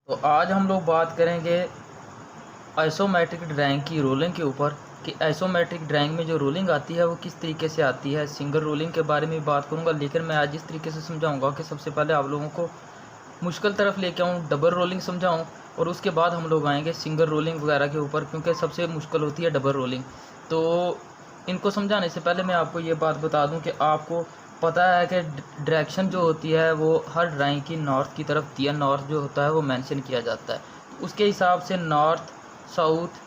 तो आज हम लोग बात करेंगे आइसोमेट्रिक ड्राइंग की रोलिंग के ऊपर कि आइसोमेट्रिक ड्राइंग में जो रोलिंग आती है वो किस तरीके से आती है। सिंगल रोलिंग के बारे में बात करूंगा, लेकिन मैं आज इस तरीके से समझाऊंगा कि सबसे पहले आप लोगों को मुश्किल तरफ लेके आऊँ, डबल रोलिंग समझाऊँ, और उसके बाद हम लोग आएंगे सिंगल रोलिंग वगैरह के ऊपर, क्योंकि सबसे मुश्किल होती है डबल रोलिंग। तो इनको समझाने से पहले मैं आपको ये बात बता दूँ कि आपको पता है कि डायरेक्शन जो होती है वो हर ड्राइंग की नॉर्थ की तरफ होती है। नॉर्थ जो होता है वो मेंशन किया जाता है, उसके हिसाब से north, south,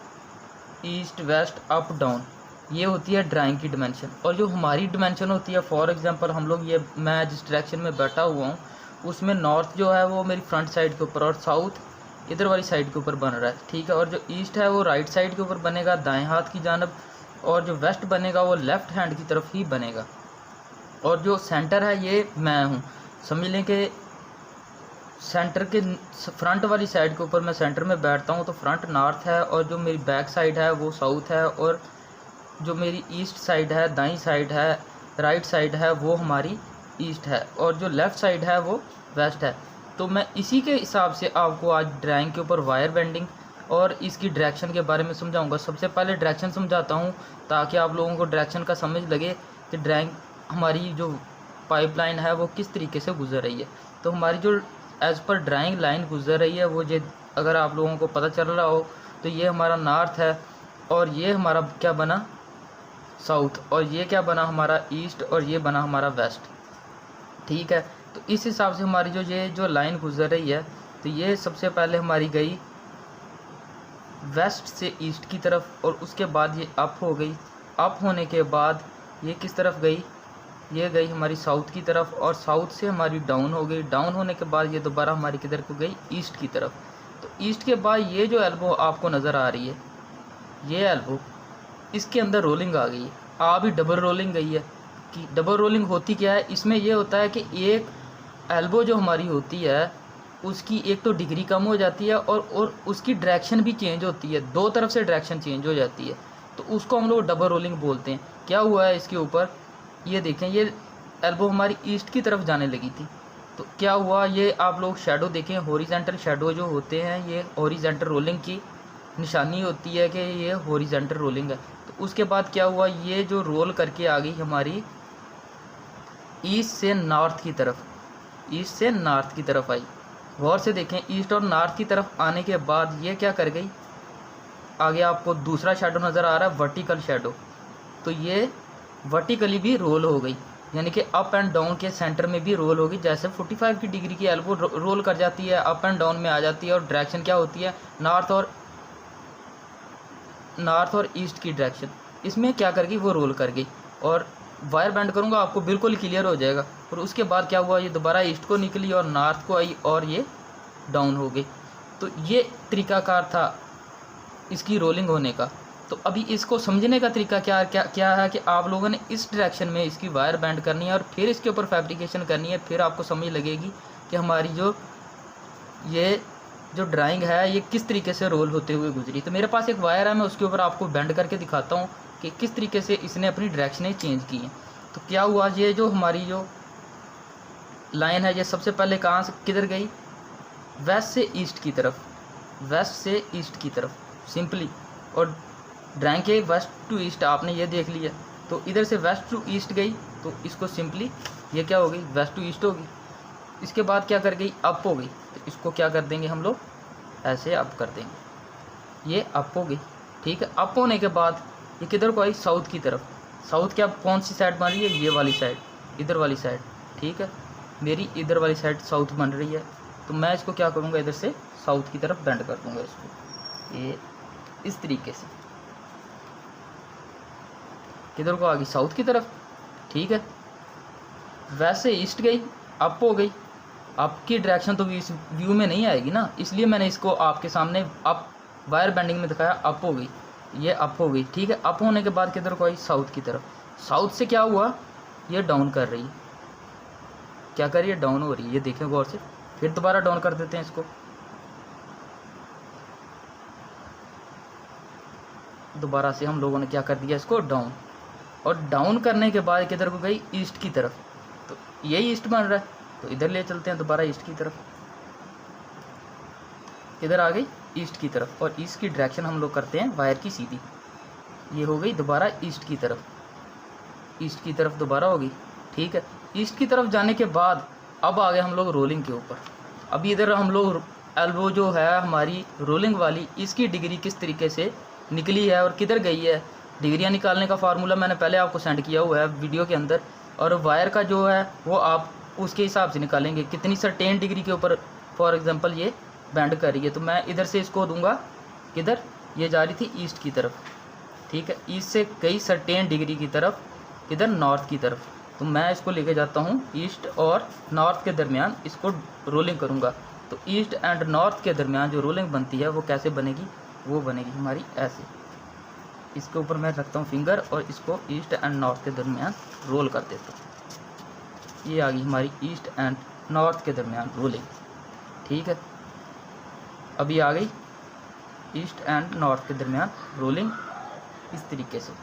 east, west, up, down, ये होती है ड्राइंग की डिमेंशन। और जो हमारी डिमेंशन होती है, फॉर एग्जांपल हम लोग ये मैं जिस डायरेक्शन में बैठा हुआ हूँ उसमें नॉर्थ जो है वो मेरी फ्रंट साइड के ऊपर और साउथ इधर वाली साइड के ऊपर बन रहा है, ठीक है। और जो ईस्ट है वो राइट साइड के ऊपर बनेगा, दाएं हाथ की जानब, और जो वेस्ट बनेगा वो लेफ़्ट हैंड की तरफ ही बनेगा। और जो सेंटर है ये मैं हूँ, समझ लें कि सेंटर के फ्रंट वाली साइड के ऊपर मैं सेंटर में बैठता हूँ, तो फ्रंट नॉर्थ है और जो मेरी बैक साइड है वो साउथ है, और जो मेरी ईस्ट साइड है, दाईं साइड है, राइट साइड है, वो हमारी ईस्ट है, और जो लेफ़्ट साइड है वो वेस्ट है। तो मैं इसी के हिसाब से आपको आज ड्राइंग के ऊपर वायर बेंडिंग और इसकी डायरेक्शन के बारे में समझाऊंगा। सबसे पहले डायरेक्शन समझाता हूँ ताकि आप लोगों को डायरेक्शन का समझ लगे कि ड्राइंग हमारी जो पाइपलाइन है वो किस तरीके से गुजर रही है। तो हमारी जो एज़ पर ड्राइंग लाइन गुजर रही है वो ये अगर आप लोगों को पता चल रहा हो तो ये हमारा नॉर्थ है, और ये हमारा क्या बना साउथ, और ये क्या बना हमारा ईस्ट, और ये बना हमारा वेस्ट, ठीक है। तो इस हिसाब से हमारी ये जो लाइन गुजर रही है, तो ये सबसे पहले हमारी गई वेस्ट से ईस्ट की तरफ, और उसके बाद ये अप हो गई। अप होने के बाद ये किस तरफ गई, ये गई हमारी साउथ की तरफ, और साउथ से हमारी डाउन हो गई। डाउन होने के बाद ये दोबारा हमारी किधर को गई, ईस्ट की तरफ। तो ईस्ट के बाद ये जो एल्बो आपको नज़र आ रही है, ये एल्बो, इसके अंदर रोलिंग आ गई है, आ भी डबल रोलिंग गई है। कि डबल रोलिंग होती क्या है, इसमें ये होता है कि एक एल्बो जो हमारी होती है उसकी एक तो डिग्री कम हो जाती है, और उसकी डायरेक्शन भी चेंज होती है, दो तरफ से डायरेक्शन चेंज हो जाती है, तो उसको हम लोग डबल रोलिंग बोलते हैं। क्या हुआ है इसके ऊपर, ये देखें, ये एल्बो हमारी ईस्ट की तरफ जाने लगी थी, तो क्या हुआ, ये आप लोग शेडो देखें, हॉरिजॉन्टल शेडो जो होते हैं ये हॉरिजॉन्टल रोलिंग की निशानी होती है कि ये हॉरिजॉन्टल रोलिंग है। तो उसके बाद क्या हुआ, ये जो रोल करके आ गई हमारी ईस्ट से नॉर्थ की तरफ, ईस्ट से नॉर्थ की तरफ आई। गौर से देखें, ईस्ट और नॉर्थ की तरफ आने के बाद ये क्या कर गई, आगे आपको दूसरा शेडो नज़र आ रहा है, वर्टिकल शेडो, तो ये वर्टिकली भी रोल हो गई, यानी कि अप एंड डाउन के सेंटर में भी रोल होगी। जैसे 45 की डिग्री की एल्बो रोल कर जाती है, अप एंड डाउन में आ जाती है, और डायरेक्शन क्या होती है, नॉर्थ और ईस्ट की डायरेक्शन, इसमें क्या कर गई, वो रोल कर गई। और वायर बैंड करूँगा आपको बिल्कुल क्लियर हो जाएगा। और उसके बाद क्या हुआ, ये दोबारा ईस्ट को निकली और नॉर्थ को आई, और ये डाउन हो गई। तो ये तरीकाकार था इसकी रोलिंग होने का। तो अभी इसको समझने का तरीका क्या क्या क्या है कि आप लोगों ने इस डायरेक्शन में इसकी वायर बैंड करनी है और फिर इसके ऊपर फैब्रिकेशन करनी है, फिर आपको समझ लगेगी कि हमारी ये जो ड्राइंग है ये किस तरीके से रोल होते हुए गुजरी। तो मेरे पास एक वायर है, मैं उसके ऊपर आपको बेंड करके दिखाता हूँ कि किस तरीके से इसने अपनी डायरेक्शनें चेंज की हैं। तो क्या हुआ, ये जो हमारी जो लाइन है ये सबसे पहले कहाँ से किधर गई, वेस्ट से ईस्ट की तरफ, वेस्ट से ईस्ट की तरफ सिंपली। और ड्राइंग के वेस्ट टू ईस्ट आपने ये देख लिया, तो इधर से वेस्ट टू ईस्ट गई, तो इसको सिंपली ये क्या हो गई, वेस्ट टू ईस्ट होगी। इसके बाद क्या कर गई, अप हो गई, तो इसको क्या कर देंगे हम लोग, ऐसे अप कर देंगे, ये अप हो गई, ठीक है। अप होने के बाद ये किधर को आई, साउथ की तरफ। साउथ क्या कौन सी साइड बन रही है, ये वाली साइड, इधर वाली साइड, ठीक है। मेरी इधर वाली साइड साउथ बन रही है, तो मैं इसको क्या करूँगा, इधर से साउथ की तरफ बेंड कर दूँगा इसको, ये इस तरीके से किधर को आ गई, साउथ की तरफ, ठीक है। वैसे ईस्ट गई, अप हो गई। अप की डायरेक्शन तो इस व्यू में नहीं आएगी ना, इसलिए मैंने इसको आपके सामने अप वायर बेंडिंग में दिखाया, अप हो गई, ये अप हो गई, ठीक है। अप होने के बाद किधर को आई, साउथ की तरफ। साउथ से क्या हुआ, ये डाउन कर रही है, क्या कर रही है, डाउन हो रही है, ये देखें गौर से। फिर दोबारा डाउन कर देते हैं इसको, दोबारा से हम लोगों ने क्या कर दिया, इसको डाउन। और डाउन करने के बाद किधर को गई, ईस्ट की तरफ, तो यही ईस्ट बन रहा है, तो इधर ले चलते हैं दोबारा ईस्ट की तरफ। किधर आ गई, ईस्ट की तरफ। और ईस्ट की डायरेक्शन हम लोग करते हैं वायर की सीधी, ये हो गई दोबारा ईस्ट की तरफ, ईस्ट की तरफ दोबारा होगी। ठीक है, ईस्ट की तरफ जाने के बाद अब आ गए हम लोग रोलिंग के ऊपर। अभी इधर हम लोग एल्बो जो है हमारी रोलिंग वाली, इसकी डिग्री किस तरीके से निकली है और किधर गई है। डिग्रियां निकालने का फार्मूला मैंने पहले आपको सेंड किया हुआ है वीडियो के अंदर, और वायर का जो है वो आप उसके हिसाब से निकालेंगे कितनी सर्टेन डिग्री के ऊपर फॉर एग्जांपल ये बैंड कर रही है। तो मैं इधर से इसको दूंगा किधर, ये जा रही थी ईस्ट की तरफ। ठीक है, ईस्ट से गई सर्टेन डिग्री की तरफ, किधर, नॉर्थ की तरफ। तो मैं इसको लेके जाता हूँ ईस्ट और नॉर्थ के दरमियान, इसको रोलिंग करूँगा। तो ईस्ट एंड नॉर्थ के दरमियान जो रोलिंग बनती है वो कैसे बनेगी, वो बनेगी हमारी ऐसे। इसके ऊपर मैं रखता हूँ फिंगर और इसको ईस्ट एंड नॉर्थ के दरमियान रोल कर देता हूँ। ये आ गई हमारी ईस्ट एंड नॉर्थ के दरमियान रोलिंग। ठीक है, अभी आ गई ईस्ट एंड नॉर्थ के दरमियान रोलिंग इस तरीके से,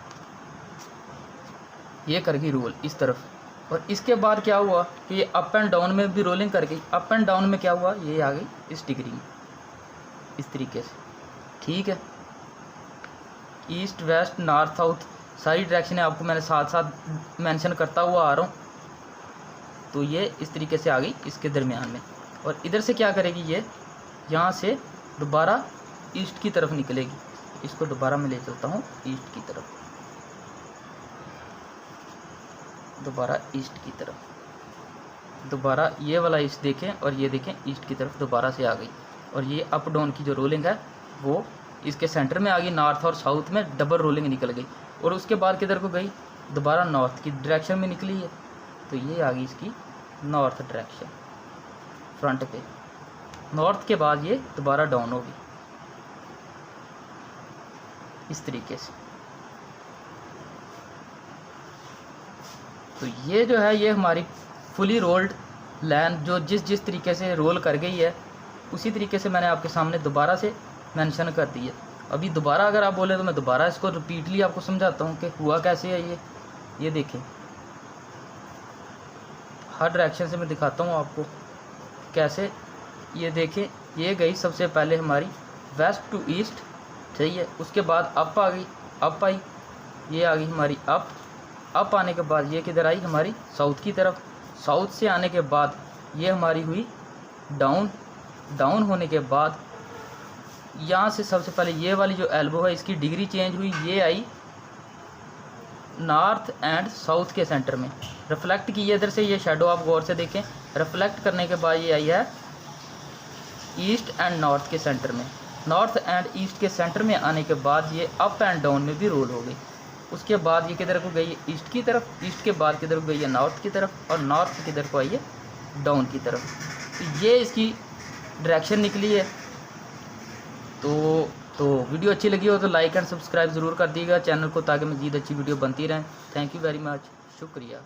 ये कर गई रोल इस तरफ। और इसके बाद क्या हुआ कि ये अप एंड डाउन में भी रोलिंग कर गई। अप एंड डाउन में क्या हुआ, ये आ गई इस डिग्री में इस तरीके से। ठीक है, ईस्ट वेस्ट नॉर्थ साउथ सारी डायरेक्शन आपको मैंने साथ साथ मेंशन करता हुआ आ रहा हूँ। तो ये इस तरीके से आ गई इसके दरमियान में। और इधर से क्या करेगी, ये यहाँ से दोबारा ईस्ट की तरफ निकलेगी। इसको दोबारा मैं ले चलता हूँ ईस्ट की तरफ, दोबारा ईस्ट की तरफ, दोबारा ये वाला ईस्ट देखें और ये देखें ईस्ट की तरफ दोबारा से आ गई। और ये अप डाउन की जो रोलिंग है वो इसके सेंटर में आ गई, नॉर्थ और साउथ में डबल रोलिंग निकल गई। और उसके बाद किधर को गई, दोबारा नॉर्थ की डायरेक्शन में निकली है। तो ये आ गई इसकी नॉर्थ डायरेक्शन फ्रंट पे। नॉर्थ के बाद ये दोबारा डाउन होगी इस तरीके से। तो ये जो है ये हमारी फुली रोल्ड लाइन जो जिस तरीके से रोल कर गई है उसी तरीके से मैंने आपके सामने दोबारा से मेंशन कर दी है। अभी दोबारा अगर आप बोले तो मैं दोबारा इसको रिपीटली आपको समझाता हूँ कि हुआ कैसे है। ये देखें, हर डायरेक्शन से मैं दिखाता हूँ आपको कैसे। ये देखें, ये गई सबसे पहले हमारी वेस्ट टू ईस्ट, सही है। उसके बाद अप आ गई, अप आई, ये आ गई हमारी अप आने के बाद ये किधर आई हमारी साउथ की तरफ। साउथ से आने के बाद ये हमारी हुई डाउन होने के बाद यहाँ से सबसे पहले ये वाली जो एल्बो है इसकी डिग्री चेंज हुई, ये आई नॉर्थ एंड साउथ के सेंटर में रिफ्लेक्ट की। इधर से ये शेडो आप गौर से देखें, रिफ्लेक्ट करने के बाद ये आई है ईस्ट एंड नॉर्थ के सेंटर में। नॉर्थ एंड ईस्ट के सेंटर में आने के बाद ये अप एंड डाउन में भी रोल हो गई। उसके बाद ये किधर को गई है, ईस्ट की तरफ। ईस्ट के बाद किधर को गई है, नॉर्थ की तरफ। और नॉर्थ किधर को आई है, डाउन की तरफ। तो ये इसकी डायरेक्शन निकली है। तो वीडियो अच्छी लगी हो तो लाइक एंड सब्सक्राइब ज़रूर कर दीजिएगा चैनल को, ताकि मज़ीद अच्छी वीडियो बनती रहें। थैंक यू वेरी मच, शुक्रिया।